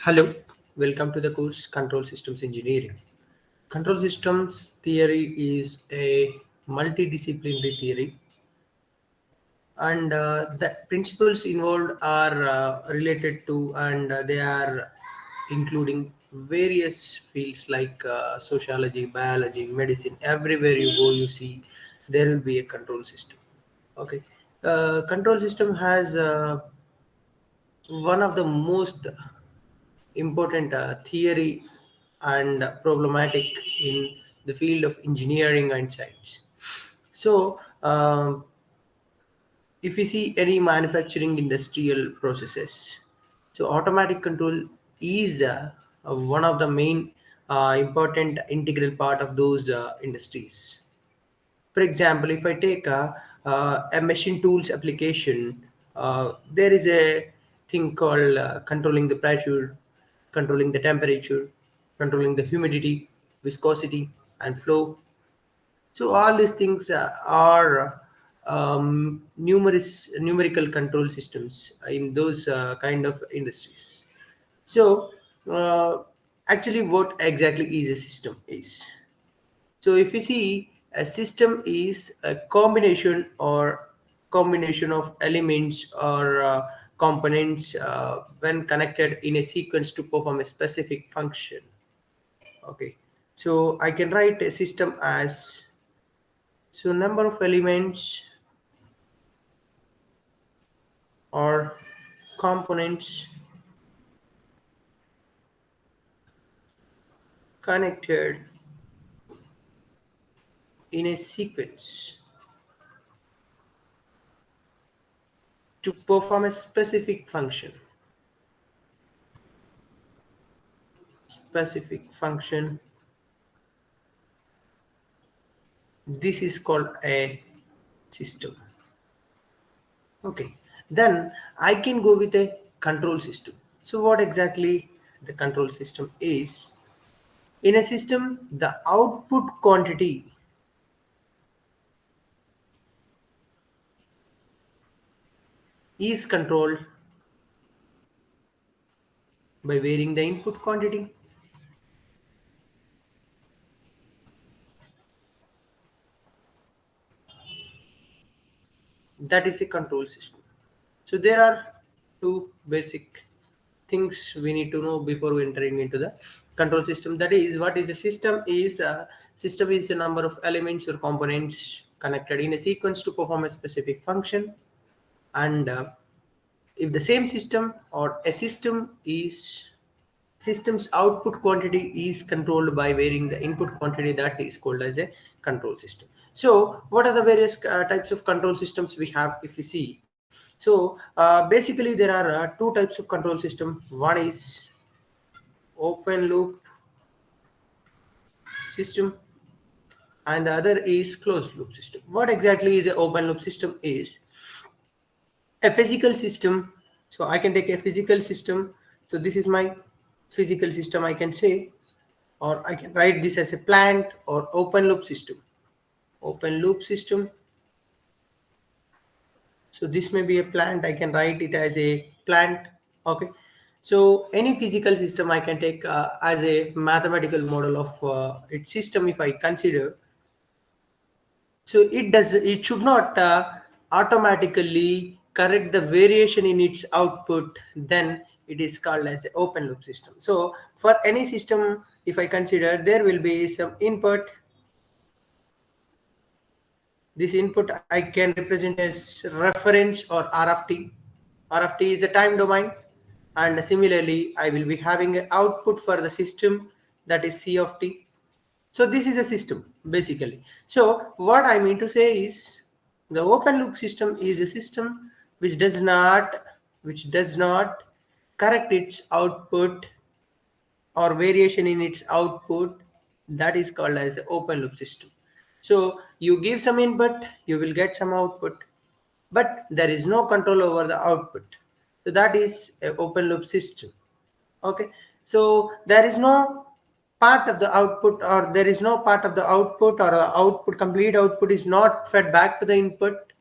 Hello, welcome to the course Control Systems Engineering. Control systems theory is a multidisciplinary theory, and the principles involved are related to and they are including various fields like sociology, biology, medicine. Everywhere you go, you see there will be a control system. Okay, control system has one of the most important theory and problematic in the field of engineering and science. So, if you see any manufacturing industrial processes, so automatic control is one of the main important integral part of those industries. For example, if I take a machine tools application, there is a thing called controlling the pressure, controlling the temperature, controlling the humidity, viscosity, and flow. So all these things are numerous numerical control systems in those kind of industries. So uh, actually, what exactly is a system is? So if you see, a system is a combination of elements or components when connected in a sequence to perform a specific function. Okay, so I can write a system as, so number of elements or components connected in a sequence to perform a specific function. Specific function. This is called a system. Okay, then I can go with a control system. So what exactly the control system is? In a system, the output quantity is controlled by varying the input quantity. That is a control system. So there are two basic things we need to know before entering into the control system. That is, what is a system? System is a number of elements or components connected in a sequence to perform a specific function. And if the same system or a system's output quantity is controlled by varying the input quantity, that is called as a control system. So what are the various types of control systems we have if we see? So basically there are two types of control system. One is open loop system and the other is closed loop system. What exactly is an open loop system is a physical system. So I can take a physical system. So this is my physical system, I can say, or I can write this as a plant or open loop system. Open loop system. So this may be a plant, I can write it as a plant. Okay, so any physical system I can take as a mathematical model of its system. If I consider, so it should not automatically correct the variation in its output, then it is called as an open loop system. So for any system, if I consider, there will be some input. This input I can represent as reference or RFT. RFT is the time domain, and similarly I will be having an output for the system, that is C of t. So this is a system basically. So what I mean to say is, the open loop system is a system which does not correct its output or variation in its output. That is called as an open loop system. So you give some input, you will get some output, but there is no control over the output. So that is an open loop system. Okay, so there is no part of the output, or there is no part of the output, or output, complete output is not fed back to the input.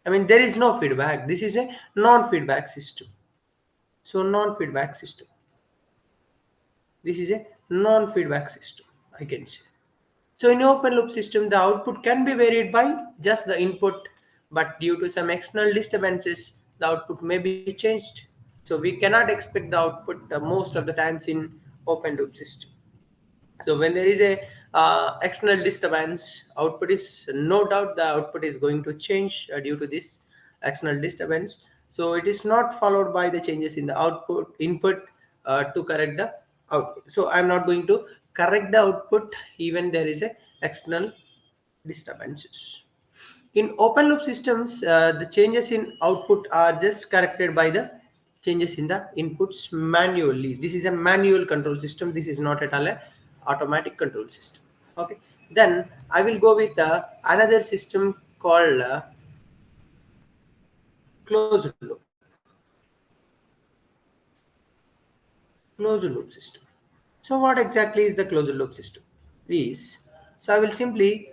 I mean, there is no feedback. This is a non-feedback system. So non-feedback system. This is a non-feedback system, I can say. So in open loop system, the output can be varied by just the input, but due to some external disturbances, the output may be changed. So we cannot expect the output most of the times in open loop system. So when there is a external disturbance, output is no doubt the output is going to change due to this external disturbance. So it is not followed by the changes in the output input to correct the output. So I'm not going to correct the output even there is a external disturbances. In open loop systems, the changes in output are just corrected by the changes in the inputs manually. This is a manual control system. This is not at all a automatic control system. Okay. Then I will go with another system called closed loop. Closed loop system. So what exactly is the closed loop system? Is so I will simply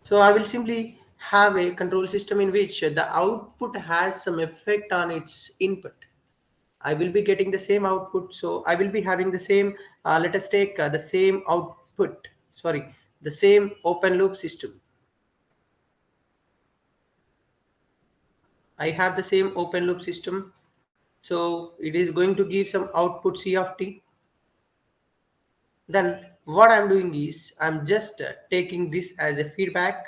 So I will simply have a control system in which the output has some effect on its input. I will be getting the same output. So I will be having the same, let us take the same output, sorry, the same open loop system. I have the same open loop system. So it is going to give some output C of t. Then what I'm doing is I'm just taking this as a feedback,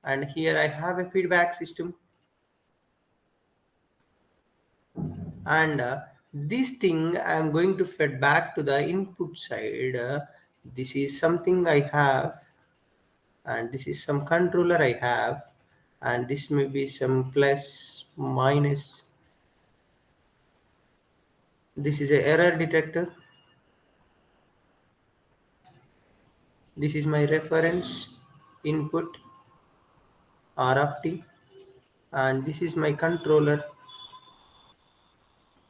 and here I have a feedback system. And this thing I'm going to fed back to the input side. This is something I have, and this is some controller I have, and this may be some plus minus. This is a error detector. This is my reference input R of t, and this is my controller.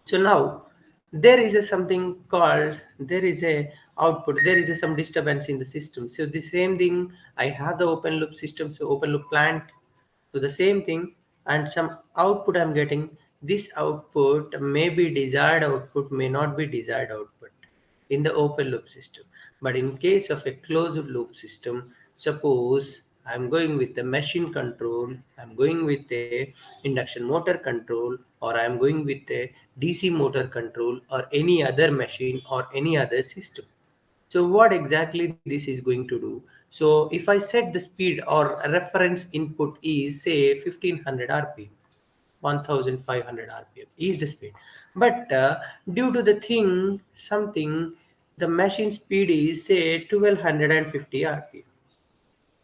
So now there is a something called, there is a output, there is a some disturbance in the system. So the same thing, I have the open loop system, so open loop plant. So the same thing, and some output I'm getting. This output may be desired output, may not be desired output in the open loop system. But in case of a closed loop system, suppose I'm going with the machine control, I'm going with a induction motor control, or I'm going with a DC motor control, or any other machine or any other system. So what exactly this is going to do? So if I set the speed or reference input is say 1500 rpm, 1500 rpm is the speed, but due to the thing something, the machine speed is say 1250 rpm.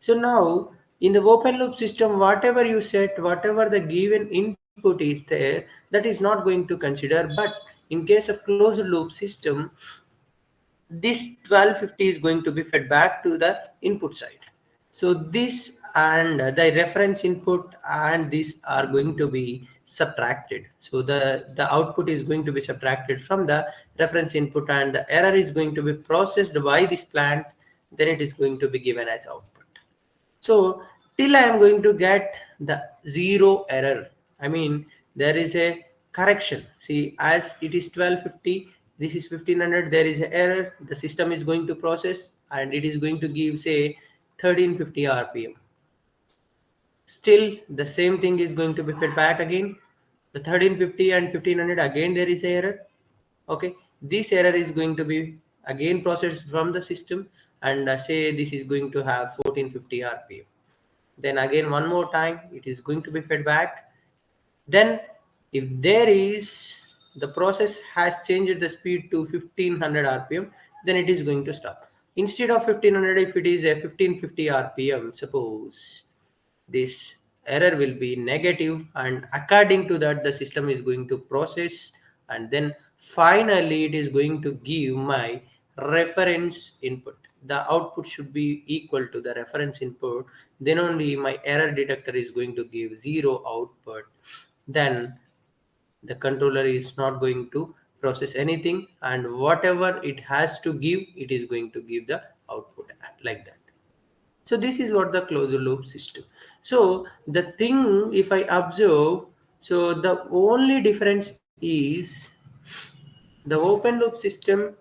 So now in the open loop system, whatever you set, whatever the given input is there, that is not going to consider. But in case of closed loop system, this 1250 is going to be fed back to the input side. So this and the reference input and this are going to be subtracted. So the output is going to be subtracted from the reference input, and the error is going to be processed by this plant. Then it is going to be given as output. So till I am going to get the zero error, I mean there is a correction. See, as it is 1250, this is 1500, there is an error. The system is going to process and it is going to give say 1350 RPM. Still the same thing is going to be fed back again. The 1350 and 1500 again there is a error. Okay, this error is going to be again processed from the system, and say this is going to have 1450 RPM. Then again one more time it is going to be fed back. Then if there is, the process has changed the speed to 1500 rpm, then it is going to stop. Instead of 1500, if it is a 1550 rpm, suppose this error will be negative, and according to that the system is going to process, and then finally it is going to give my reference input. The output should be equal to the reference input, then only my error detector is going to give zero output. Then the controller is not going to process anything, and whatever it has to give, it is going to give the output like that. So this is what the closed loop system. So the thing, if I observe, so the only difference is the open loop system.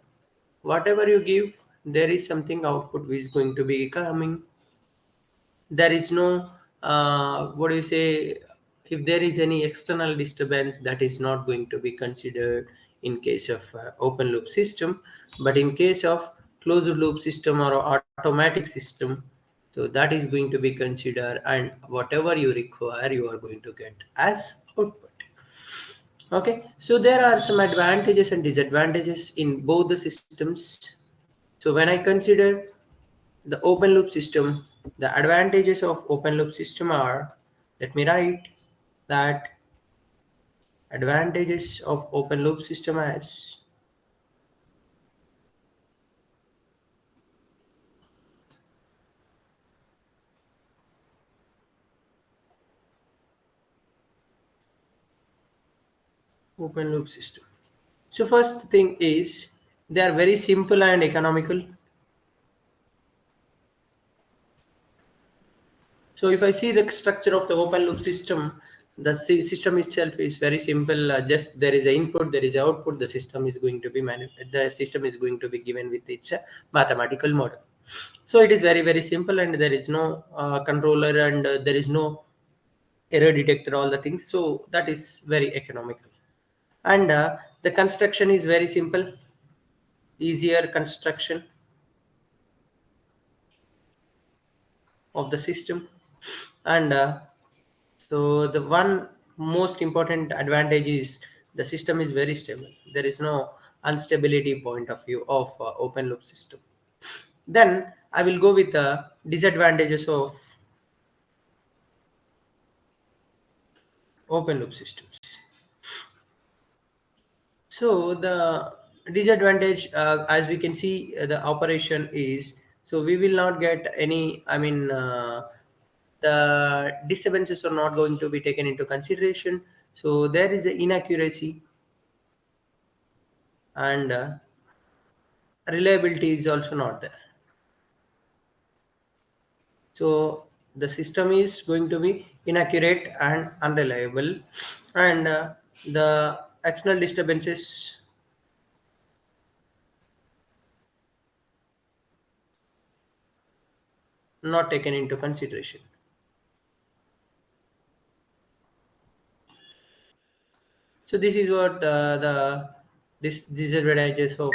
Whatever you give, there is something output which is going to be coming. There is no what do you say, if there is any external disturbance, that is not going to be considered in case of open loop system. But in case of closed loop system or automatic system, so that is going to be considered, and whatever you require you are going to get as output. Okay, so there are some advantages and disadvantages in both the systems. So when I consider the open loop system, the advantages of open loop system are, let me write that advantages of open loop system as open loop system. So first thing is they are very simple and economical. So if I see the structure of the open loop system, the system itself is very simple. Just there is an input, there is an output. The system is going to be the system is going to be given with its mathematical model. So it is very simple, and there is no controller, and there is no error detector. All the things. So that is very economical, and the construction is very simple, easier construction of the system, and so the one most important advantage is the system is very stable. There is no instability point of view of open loop system. Then I will go with the disadvantages of open loop systems. So the disadvantage, as we can see, the operation is, so we will not get any. I mean, the disturbances are not going to be taken into consideration. So there is an inaccuracy, and reliability is also not there. So the system is going to be inaccurate and unreliable, and the external disturbances not taken into consideration. So this is what disadvantages of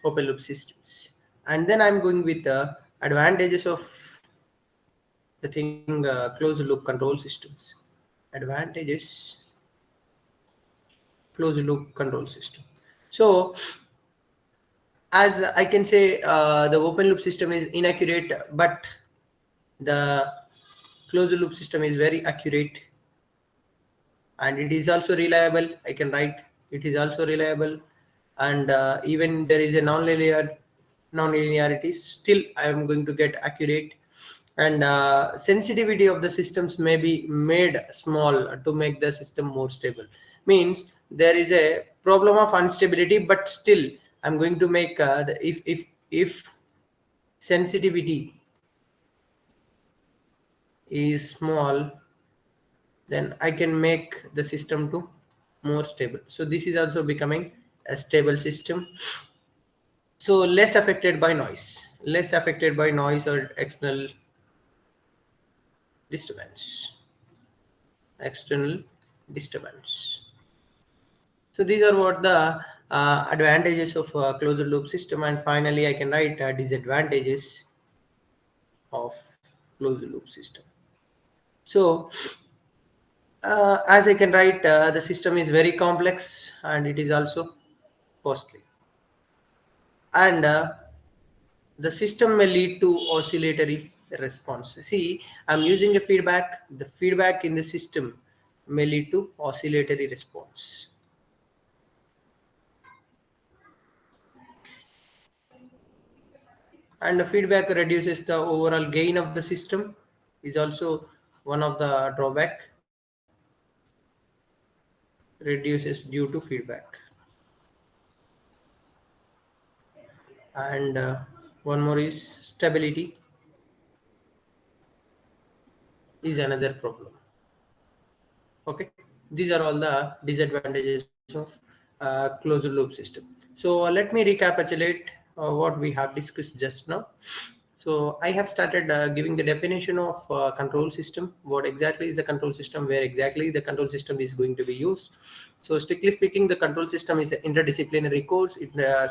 open loop systems. And then I'm going with the advantages of the thing closed loop control systems. Advantages closed loop control system. So as I can say, the open loop system is inaccurate, but the closed loop system is very accurate, and it is also reliable. I can write it is also reliable, and even there is a non-linearity, still I am going to get accurate, and sensitivity of the systems may be made small to make the system more stable. Means there is a problem of instability, but still I'm going to make if sensitivity is small, then I can make the system to more stable. So this is also becoming a stable system. So less affected by noise or disturbance, external disturbance. So these are what the advantages of closed loop system, and finally I can write disadvantages of closed loop system. So as I can write, the system is very complex and it is also costly, and the system may lead to oscillatory response. See, I'm using a feedback. The feedback in the system may lead to oscillatory response, and the feedback reduces the overall gain of the system. Is also one of the drawback, reduces due to feedback, and one more is stability is another problem. Okay, these are all the disadvantages of of closed loop system. So let me recapitulate what we have discussed just now. So I have started giving the definition of control system. What exactly is the control system? Where exactly the control system is going to be used? So strictly speaking, the control system is an interdisciplinary course.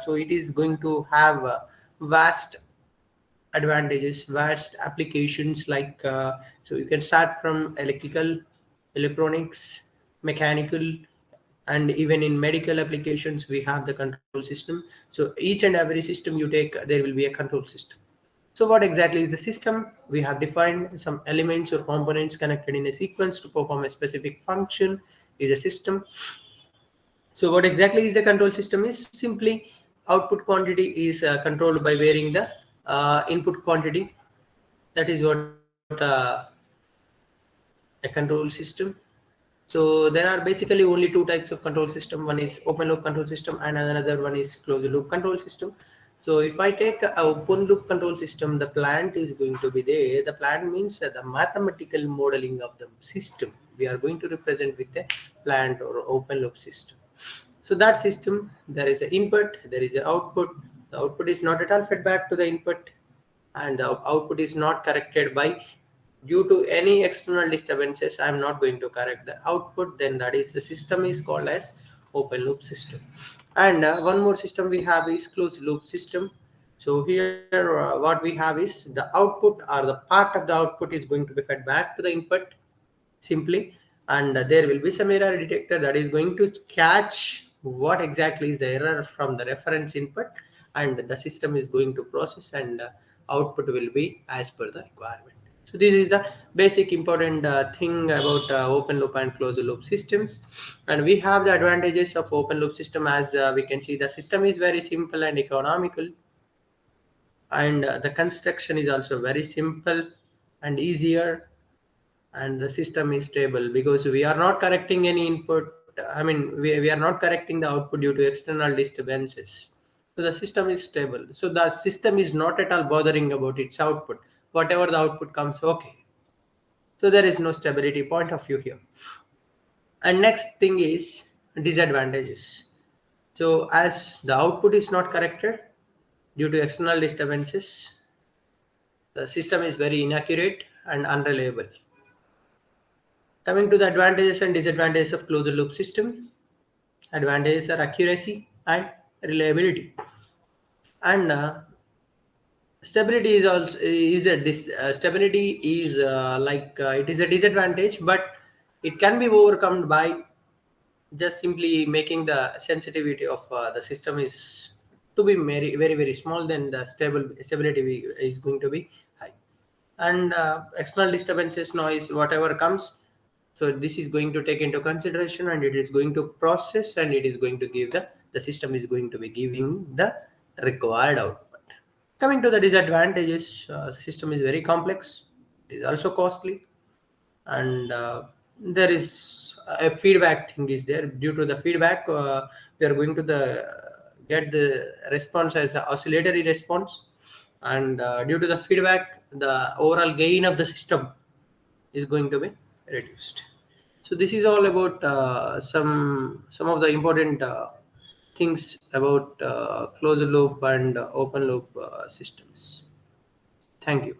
So it is going to have vast advantages, vast applications like so you can start from electrical, electronics, mechanical, and even in medical applications we have the control system. So each and every system you take, there will be a control system. So what exactly is the system? We have defined some elements or components connected in a sequence to perform a specific function is a system. So what exactly is the control system is simply output quantity is controlled by varying the input quantity. That is what a control system. So there are basically only two types of control system. One is open loop control system and another one is closed loop control system. So if I take a open loop control system, the plant is going to be there. The plant means the mathematical modeling of the system. We are going to represent with a plant or open loop system. So that system, there is an input, there is an output. The output is not at all fed back to the input, and the output is not corrected by due to any external disturbances. I am not going to correct the output. Then that is the system is called as open loop system. And one more system we have is closed loop system. So here what we have is the output or the part of the output is going to be fed back to the input simply, and there will be some error detector that is going to catch what exactly is the error from the reference input, and the system is going to process, and output will be as per the requirement. So this is the basic important thing about open loop and closed loop systems. And we have the advantages of open loop system. As we can see, the system is very simple and economical, and the construction is also very simple and easier, and the system is stable because we are not correcting any input. I mean, we are not correcting the output due to external disturbances. So the system is stable, so the system is not at all bothering about its output. Whatever the output comes, okay. So there is no stability point of view here. And next thing is disadvantages. So as the output is not corrected due to external disturbances, the system is very inaccurate and unreliable. Coming to the advantages and disadvantages of closed loop system, advantages are accuracy and reliability. And stability is also is a stability is it is a disadvantage, but it can be overcome by just simply making the sensitivity of the system is to be very very very small. Then the stability is going to be high. And external disturbances, noise, whatever comes, so this is going to take into consideration, and it is going to process, and it is going to give the system is going to be giving the required output. Coming to the disadvantages, the system is very complex, it is also costly, and there is a feedback thing is there. Due to the feedback, we are going to the get the response as an oscillatory response, and due to the feedback, the overall gain of the system is going to be reduced. So this is all about some of the important things about closed loop and open loop systems. Thank you.